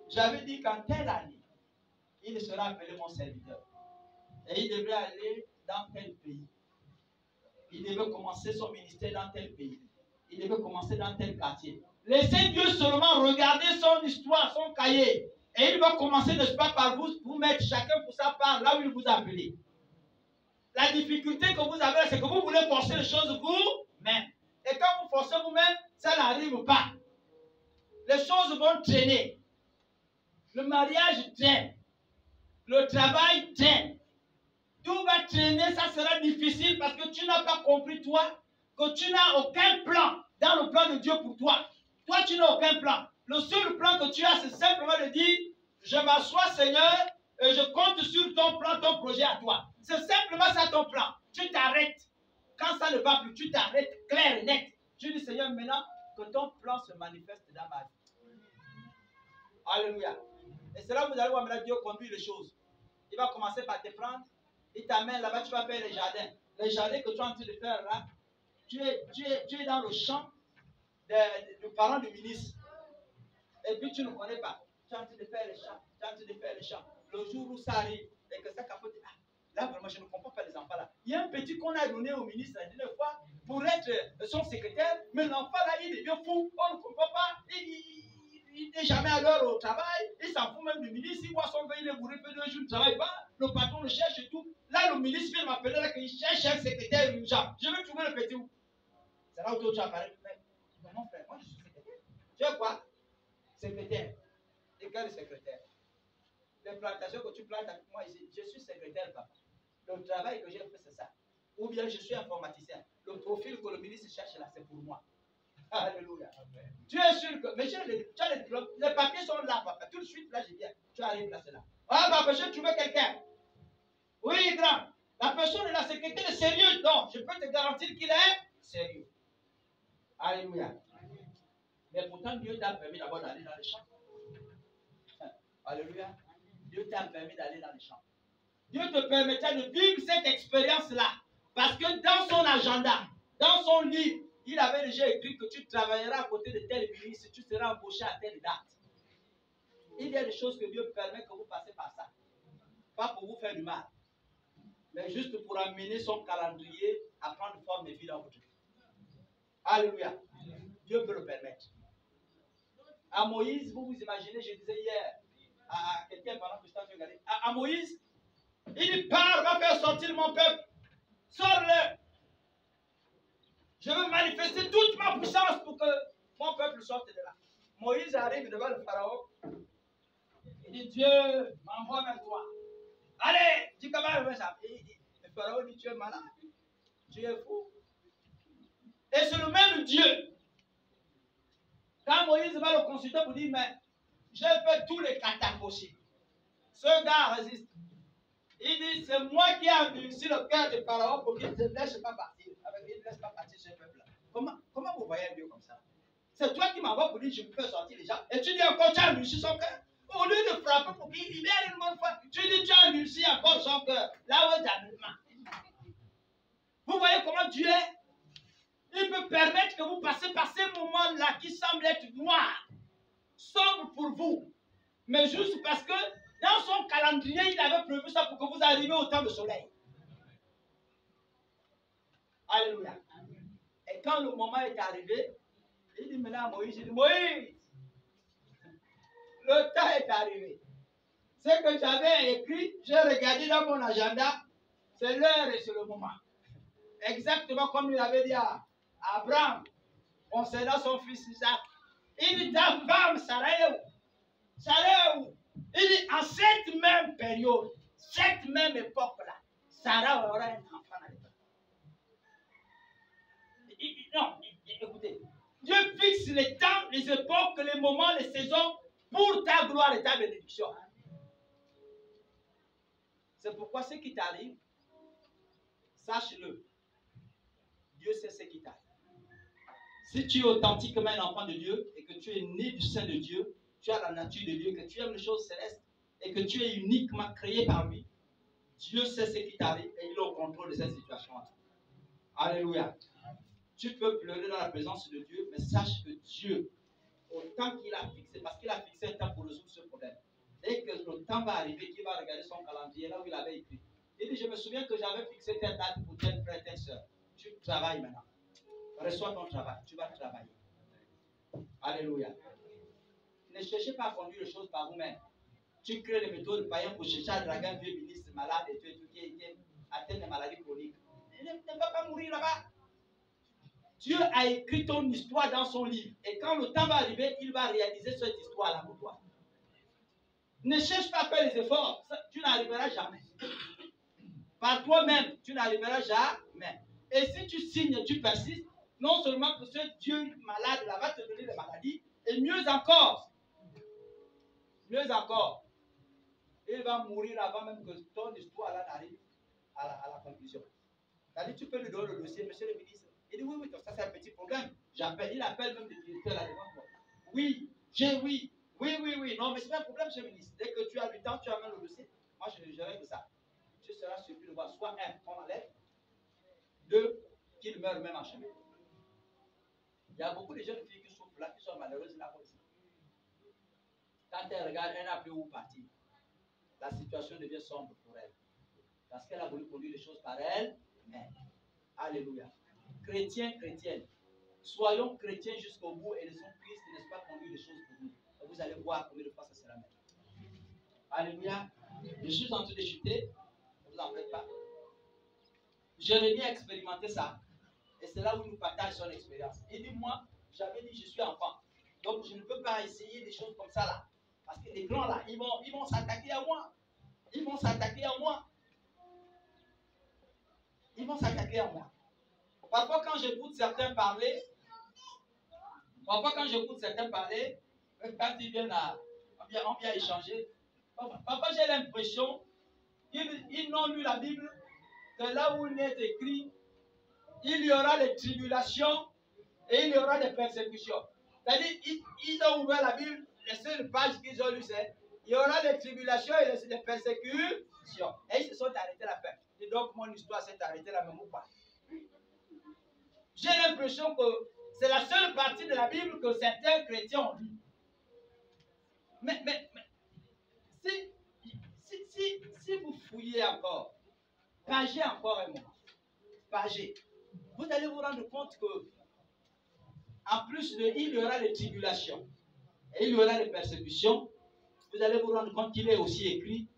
j'avais dit qu'en telle année, il sera appelé mon serviteur. Et il devrait aller dans tel pays. Il devait commencer son ministère dans tel pays. Il devait commencer dans tel quartier. Laissez Dieu seulement regarder son histoire, son cahier. Et il va commencer, n'est-ce pas, par vous mettre chacun pour sa part là où il vous a appelé. La difficulté que vous avez, c'est que vous voulez forcer les choses vous-même. Et quand vous forcez vous-même, ça n'arrive pas. Les choses vont traîner. Le mariage traîne. Le travail traîne. Tout va traîner, ça sera difficile parce que tu n'as pas compris, toi, que tu n'as aucun plan dans le plan de Dieu pour toi. Toi, tu n'as aucun plan. Le seul plan que tu as, c'est simplement de dire, je m'assois, Seigneur, et je compte sur ton plan, ton projet à toi. C'est simplement ça ton plan. Tu t'arrêtes. Quand ça ne va plus, tu t'arrêtes clair et net. Tu dis, Seigneur, maintenant que ton plan se manifeste dans ma vie. Alléluia. Et c'est là où vous allez voir maintenant Dieu conduire les choses. Il va commencer par te prendre. Il t'amène là-bas, tu vas faire les jardins. Les jardins que tu es en train de faire là, tu es dans le champ du parent du ministre. Et puis tu ne connais pas. Tu es en train de faire les champs. Tu es en train de faire les champs. Le jour où ça arrive, et que ça capote, là vraiment je ne comprends pas les enfants là. Il y a un petit qu'on a donné au ministre la dernière fois pour être son secrétaire, mais l'enfant là, il devient fou. On ne comprend pas. Il n'est jamais à l'heure au travail, il s'en fout même du ministre, il voit son père, il est bourré, fait 2 jours, il ne travaille pas, le patron le cherche et tout. Là, le ministre vient m'appeler là qu'il cherche un secrétaire urgent. Je vais trouver le petit où? C'est là où tu apparais. Mais mon frère, moi je suis secrétaire. Tu es quoi? Secrétaire. Et quel secrétaire? Les plantation que tu plantes avec moi ici, je suis secrétaire, papa. Le travail que j'ai fait, c'est ça. Ou bien je suis informaticien. Le profil que le ministre cherche là, c'est pour moi. Alléluia. Tu es sûr que. Mais tu as les diplômes, les papiers sont là, papa. Tout de suite, là, je viens. Tu arrives là, c'est là. Ah, papa, je trouve quelqu'un. Oui, grand. La personne est la secrétaire est sérieuse. Non, je peux te garantir qu'il est sérieux. Alléluia. Mais pourtant, Dieu t'a permis d'abord d'aller dans les champs. Alléluia. Dieu t'a permis d'aller dans les champs. Dieu te permettait de vivre cette expérience-là. Parce que dans son agenda, dans son livre, il avait déjà écrit que tu travailleras à côté de tel ministre, tu seras embauché à telle date. Il y a des choses que Dieu permet que vous passez par ça. Pas pour vous faire du mal, mais juste pour amener son calendrier à prendre forme et vie dans votre vie. Alléluia. Dieu peut le permettre. À Moïse, vous vous imaginez, je disais hier à quelqu'un pendant que je t'ai regardé, à Moïse, il dit, pars, va faire sortir mon peuple. Sors-le. Je veux manifester toute ma puissance pour que mon peuple sorte de là. Moïse arrive devant le pharaon. Il dit, Dieu m'envoie vers toi. Allez, dis comment il veut ça. Le pharaon dit, tu es malade. Tu es fou. Et c'est le même Dieu. Quand Moïse va le consulter pour dire, mais j'ai fait tous les katas possibles. Ce gars résiste. Il dit, c'est moi qui ai endurci le cœur de Pharaon pour qu'il ne te laisse pas partir. Il ne laisse pas partir ce peuple-là. Comment vous voyez Dieu comme ça? C'est toi qui m'envoies pour dire, je me fais sortir les gens. Et tu dis encore, tu as endurci son cœur. Au lieu de frapper pour qu'il libère une bonne fois, tu dis, tu as endurci encore son cœur. Là où est. Vous voyez comment Dieu est? Il peut permettre que vous passez par ces moments-là qui semblent être noirs, sombres pour vous. Mais juste parce que dans son calendrier, il avait prévu ça pour que vous arriviez au temps de soleil. Alléluia. Et quand le moment est arrivé, il dit maintenant à Moïse, il dit, Moïse, le temps est arrivé. Ce que j'avais écrit, j'ai regardé dans mon agenda, c'est l'heure et c'est le moment. Exactement comme il avait dit à Abraham, concernant son fils Isaac. Il dit, ta femme, Sarah est où? Sarah est où? Il dit, en cette même période, cette même époque-là, Sarah aura un enfant à l'époque. Non, écoutez, Dieu fixe les temps, les époques, les moments, les saisons pour ta gloire et ta bénédiction. C'est pourquoi ce qui t'arrive, sache-le, Dieu sait ce qui t'arrive. Si tu es authentiquement un enfant de Dieu et que tu es né du sein de Dieu, tu as la nature de Dieu, que tu aimes les choses célestes et que tu es uniquement créé par lui, Dieu sait ce qui t'arrive et il est au contrôle de cette situation. Alléluia. Tu peux pleurer dans la présence de Dieu, mais sache que Dieu, au temps qu'il a fixé, parce qu'il a fixé un temps pour résoudre ce problème, dès que le temps va arriver, qu'il va regarder son calendrier, là où il avait écrit, il dit, je me souviens que j'avais fixé telle date pour tel frère, telle soeur. Tu travailles maintenant. Reçois ton travail, tu vas travailler. Alléluia. Ne cherchez pas à conduire les choses par vous-même. Tu crées les méthodes païennes pour chercher à draguer un vieux ministre malade et tout qui est atteint de maladies chroniques. Il ne va pas mourir là-bas. Dieu a écrit ton histoire dans son livre. Et quand le temps va arriver, il va réaliser cette histoire-là pour toi. Ne cherche pas à faire les efforts. Tu n'arriveras jamais. Par toi-même, tu n'arriveras jamais. Et si tu signes, tu persistes, non seulement que ce Dieu malade là va te donner des maladies, et mieux encore, il va mourir avant même que ton histoire là n'arrive à la conclusion. C'est-à-dire, tu peux lui donner le dossier, monsieur le ministre. Il dit, oui, ça c'est un petit problème. Il appelle même le directeur là devant moi. Oui. Non, mais c'est pas un problème, monsieur le ministre. Dès que tu as du temps, tu amènes le dossier. Moi, je règle ça. Tu seras surpris de voir soit un, qu'on enlève, deux, qu'il meure même en chemin. Il y a beaucoup de jeunes filles qui souffrent là, qui sont malheureuses là aussi. Quand elles regardent, elle n'a plus où partir. La situation devient sombre pour elle. Parce qu'elle a voulu conduire les choses par elle. Mais, alléluia. Chrétiens, chrétiennes, soyons chrétiens jusqu'au bout et laissons Christ, n'est-ce pas, conduire les choses pour nous. Et vous allez voir combien de fois ça sera même. Alléluia. Je suis en train de chuter. Ne vous en faites pas. Jérémie a expérimenté ça. Et c'est là où il nous partage son expérience. Il dit, moi, j'avais dit, je suis enfant. Donc, je ne peux pas essayer des choses comme ça là. Parce que les grands là, ils vont s'attaquer à moi. Ils vont s'attaquer à moi. Ils vont s'attaquer à moi. Parfois, quand j'écoute certains parler, quand ils viennent on vient échanger, parfois j'ai l'impression qu'ils n'ont lu la Bible que là où il est écrit, il y aura des tribulations et il y aura des persécutions. C'est-à-dire, ils ont ouvert la Bible, les seules pages qu'ils ont lues, c'est il y aura des tribulations et des persécutions. Et ils se sont arrêtés la fin. Et donc, mon histoire s'est arrêtée là même ou pas. J'ai l'impression que c'est la seule partie de la Bible que certains chrétiens ont lue. Mais si vous fouillez encore, pagez encore un moment, pagez, vous allez vous rendre compte que, en plus de il y aura les tribulations et il y aura les persécutions, vous allez vous rendre compte qu'il est aussi écrit,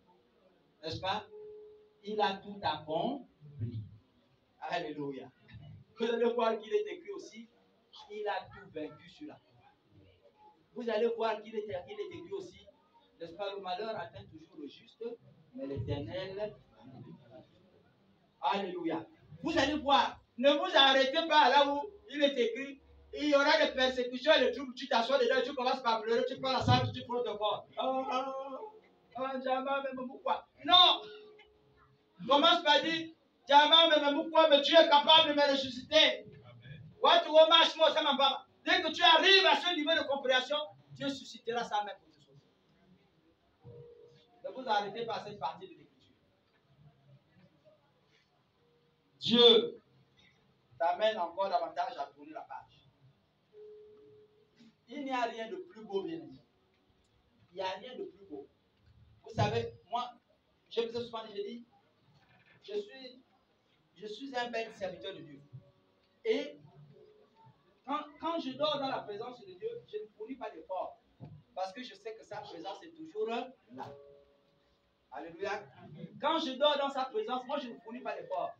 n'est-ce pas? Il a tout accompli. Alléluia. Vous allez voir qu'il est écrit aussi, il a tout vaincu sur la croix. Vous allez voir qu'il est écrit aussi, n'est-ce pas? Le malheur atteint toujours le juste, mais l'Éternel. Alléluia. Vous allez voir, ne vous arrêtez pas là où il est écrit, il y aura des persécutions et des troubles, tu t'assois dedans, tu commences par pleurer, tu prends la salle, tu prends ton corps. Pourquoi? Non! Commence par dire, mais tu es capable de me ressusciter. Dès que tu arrives à ce niveau de compréhension, Dieu suscitera sa main pour te sauver. Ne vous arrêtez pas à cette partie de l'écriture. Dieu t'amène encore davantage à tourner la page. Il n'y a rien de plus beau, bien aimé. Il n'y a rien de plus beau. Vous savez, moi, je vous ai souvent dit, je suis un bel serviteur de Dieu. Et quand je dors dans la présence de Dieu, je ne fournis pas d'effort. Parce que je sais que sa présence est toujours là. Alléluia. Quand je dors dans sa présence, moi je ne fournis pas d'effort.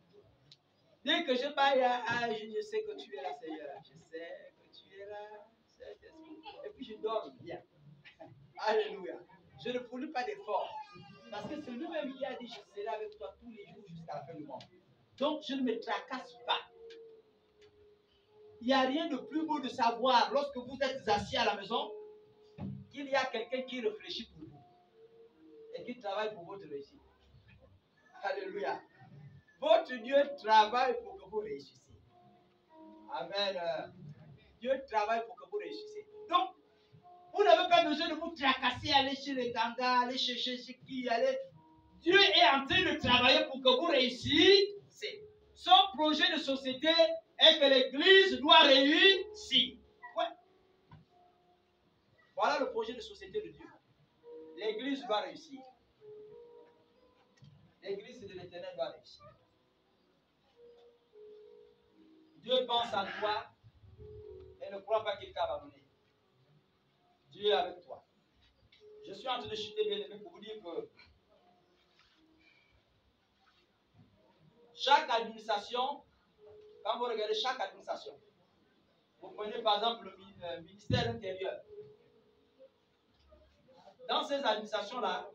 Dès que je baille, je sais que tu es là, Seigneur. Je sais que tu es là, Saint-Esprit. Et puis je dors bien. Alléluia. Je ne fournis pas d'effort. Parce que c'est lui-même qui a dit, je serai avec toi tous les jours jusqu'à la fin du monde. Donc je ne me tracasse pas. Il n'y a rien de plus beau de savoir, lorsque vous êtes assis à la maison, qu'il y a quelqu'un qui réfléchit pour vous et qui travaille pour votre réussite. Alléluia. Votre Dieu travaille pour que vous réussissiez. Amen. Dieu travaille pour que vous réussissiez. Donc, vous n'avez pas besoin de vous tracasser, aller chez les gangas, aller chercher chez qui, aller. Dieu est en train de travailler pour que vous réussissiez. Son projet de société est que l'Église doit réussir. Ouais. Voilà le projet de société de Dieu. L'Église doit réussir. L'Église de l'Éternel doit réussir. Dieu pense à toi et ne croit pas qu'il t'a abandonné. Dieu est avec toi. Je suis en train de chuter, bien aimé, pour vous dire que chaque administration, quand vous regardez chaque administration, vous prenez par exemple le ministère intérieur. Dans ces administrations-là,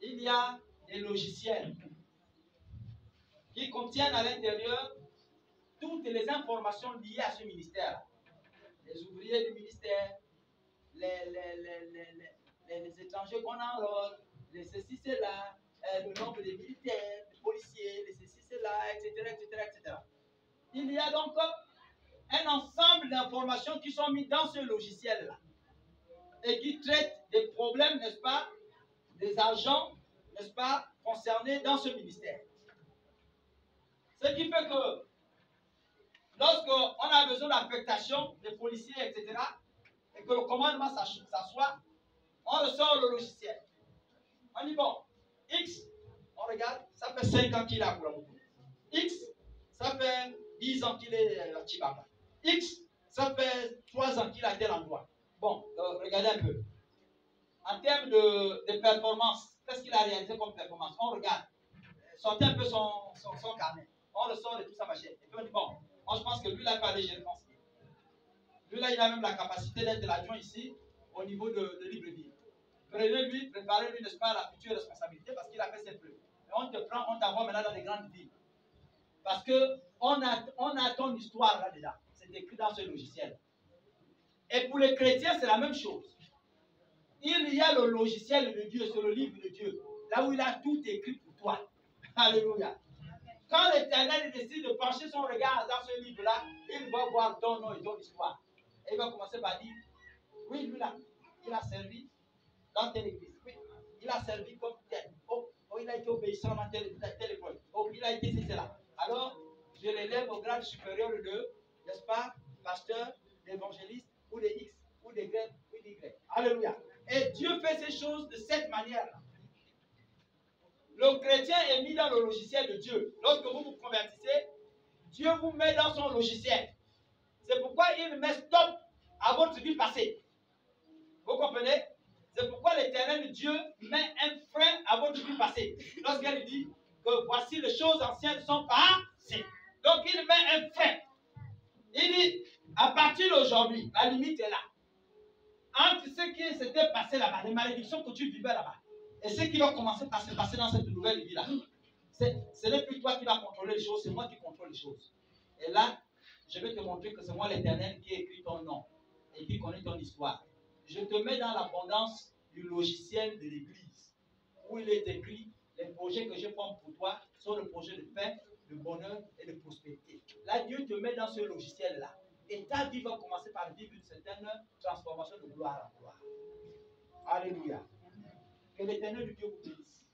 il y a des logiciels qui contiennent à l'intérieur toutes les informations liées à ce ministère. Les ouvriers du ministère, les étrangers qu'on enrôle, les ceci, cela, le nombre de militaires, de policiers, les ceci, cela, etc., etc. Il y a donc un ensemble d'informations qui sont mises dans ce logiciel-là et qui traitent des problèmes, n'est-ce pas, des agents, n'est-ce pas, concernés dans ce ministère. Ce qui fait que lorsqu'on a besoin d'affectation des policiers, etc., et que le commandement s'assoit, on ressort le logiciel. On dit, bon, X, on regarde, ça fait 5 ans qu'il est à Koulamoukou. X, ça fait 10 ans qu'il est à Chibaba. X, ça fait 3 ans qu'il est à tel endroit. Bon, regardez un peu. En termes de performance, qu'est-ce qu'il a réalisé comme performance? On regarde. Sortez un peu son carnet. On ressort de tout ça, machin. Et puis on dit, bon, moi je pense que lui là, il peut aller gérer conseiller. Lui là, il a même la capacité d'être l'adjoint ici, au niveau de Libreville. Prenez-lui, préparez-lui, n'est-ce pas, la future responsabilité parce qu'il a fait ses preuves. Et on te prend, on t'envoie maintenant dans les grandes villes. Parce qu'on a ton histoire là-dedans. C'est écrit dans ce logiciel. Et pour les chrétiens, c'est la même chose. Il y a le logiciel de Dieu, c'est le livre de Dieu. Là où il a tout écrit pour toi. Alléluia. Quand l'Éternel décide de pencher son regard dans ce livre-là, il va voir ton nom et ton histoire. Et il va commencer par dire, oui, lui là, il a servi dans telle église. Oui, il a servi comme tel. Oh, il a été obéissant dans telle école. Oh, il a été cela. Alors, je l'élève au grade supérieur de, n'est-ce pas, pasteur, d'évangéliste, ou des X, ou des Y, ou des Y. Alléluia. Et Dieu fait ces choses de cette manière-là. Le chrétien est mis dans le logiciel de Dieu. Lorsque vous vous convertissez, Dieu vous met dans son logiciel. C'est pourquoi il met stop à votre vie passée. Vous comprenez? C'est pourquoi l'Éternel Dieu met un frein à votre vie passée. Lorsqu'il dit que voici les choses anciennes sont passées. Donc il met un frein. Il dit, à partir d'aujourd'hui, la limite est là. Entre ce qui s'était passé là-bas, les malédictions que tu vivais là-bas, et ce qui va commencer à se passer dans cette nouvelle vie-là, ce n'est plus toi qui vas contrôler les choses, c'est moi qui contrôle les choses. Et là, je vais te montrer que c'est moi l'Éternel qui écrit ton nom et qui connaît ton histoire. Je te mets dans l'abondance du logiciel de l'Église, où il est écrit, les projets que je forme pour toi sont le projet de paix, de bonheur et de prospérité. Là, Dieu te met dans ce logiciel-là. Et ta vie va commencer par vivre une certaine transformation de gloire en gloire. Alléluia. Que l'Éternel Dieu vous bénisse.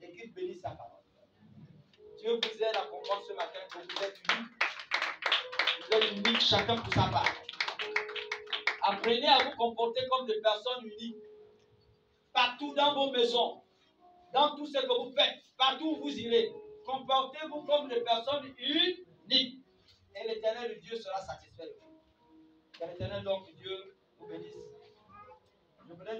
Et qu'il bénisse sa parole. Dieu vous aide à comprendre ce matin que vous êtes unique. Vous êtes unique, chacun pour sa part. Apprenez à vous comporter comme des personnes uniques. Partout dans vos maisons, dans tout ce que vous faites, partout où vous irez, comportez-vous comme des personnes uniques. Et l'Éternel Dieu sera satisfait de vous. Que l'Éternel donc Dieu vous bénisse. Je voudrais